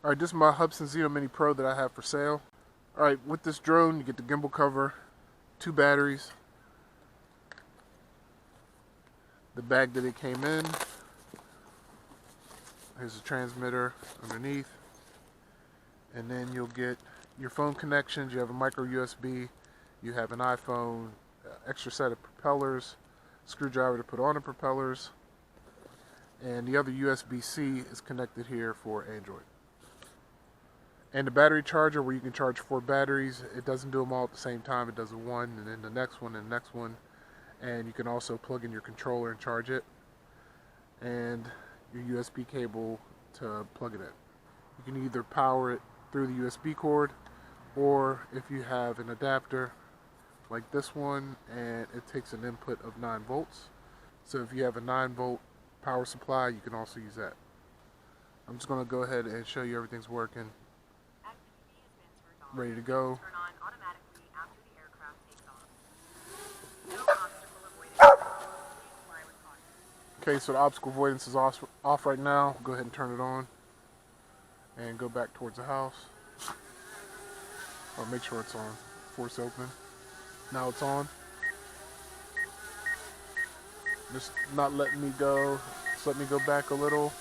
Alright, this is my Hubsan Zino Mini Pro that I have for sale. Alright, with this drone you get the gimbal cover, 2 batteries, the bag that it came in, here's a transmitter underneath, and then you'll get your phone connections. You have a micro USB, you have an iPhone, extra set of propellers, screwdriver to put on the propellers, and the other USB-C is connected here for Android. And the battery charger where you can charge 4 batteries. It doesn't do them all at the same time. It does one and then the next one and the next one. And you can also plug in your controller and charge it. And your USB cable to plug it in. You can either power it through the USB cord, or if you have an adapter like this one, and it takes an input of 9 volts. So if you have a 9-volt power supply, you can also use that. I'm just going to go ahead and show you everything's working. Ready to go. Turn on automatically after the aircraft takes off. No obstacle avoidance. Please fly with caution. Okay, so the obstacle avoidance is off right now. Go ahead and turn it on and go back towards the house. Or make sure it's on. Force open. Now it's on. Just not letting me go. Just let me go back a little.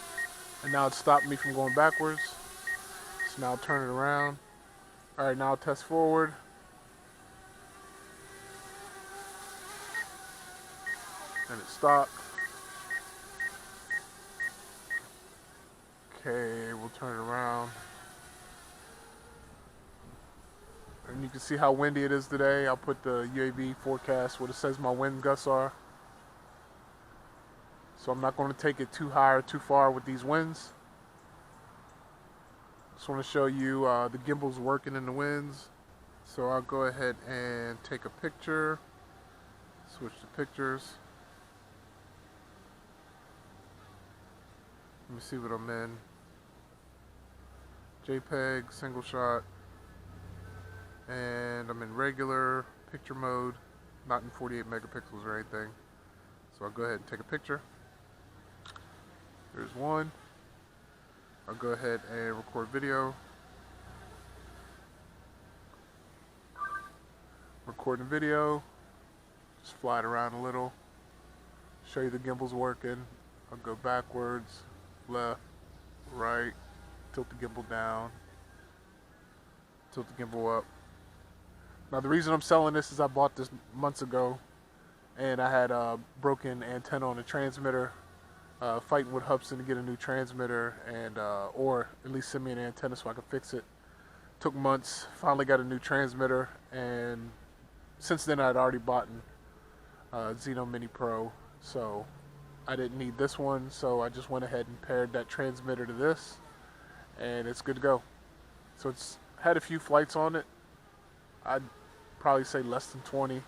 And now it's stopped me from going backwards. So now I'll turn it around. Alright, now I'll test forward. And it stopped. Okay, we'll turn it around. And you can see how windy it is today. I'll put the UAV forecast what it says my wind gusts are. So I'm not going to take it too high or too far with these winds. Just want to show you the gimbal's working in the winds. So I'll go ahead and take a picture. Switch to pictures. Let me see what I'm in. JPEG, single shot. And I'm in regular picture mode, not in 48 megapixels or anything. So I'll go ahead and take a picture. There's one. I'll go ahead and record video. Recording video. Just fly it around a little. Show you the gimbal's working. I'll go backwards, left, right, tilt the gimbal down, tilt the gimbal up. Now the reason I'm selling this is I bought this months ago and I had a broken antenna on the transmitter. Fighting with Hubsan to get a new transmitter and or at least send me an antenna so I could fix it. Took months, finally got a new transmitter, and since then I'd already bought Zino Mini Pro, so I didn't need this one, so I just went ahead and paired that transmitter to this, and it's good to go. So it's had a few flights on it. I'd probably say less than 20,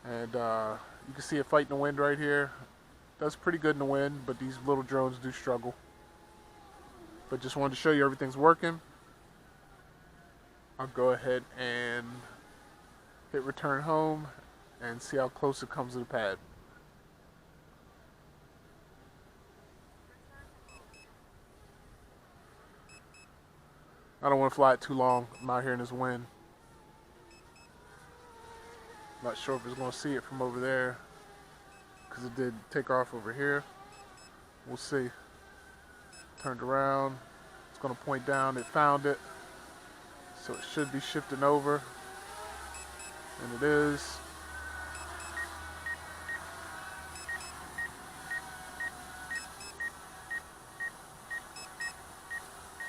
and you can see it fighting the wind right here. Does pretty good in the wind, but these little drones do struggle. But just wanted to show you everything's working. I'll go ahead and hit return home and see how close it comes to the pad. I don't want to fly it too long. I'm out here in this wind. Not sure if it's going to see it from over there, because it did take off over here. We'll see. Turned around. It's going to point down. It found it. So it should be shifting over. And it is.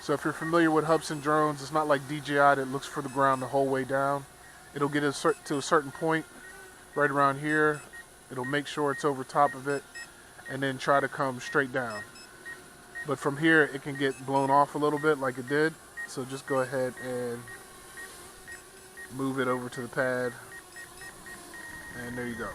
So if you're familiar with Hubsan drones, it's not like DJI that looks for the ground the whole way down. It'll get to a certain point right around here. It'll make sure it's over top of it and then try to come straight down. But from here, it can get blown off a little bit like it did. So just go ahead and move it over to the pad. And there you go.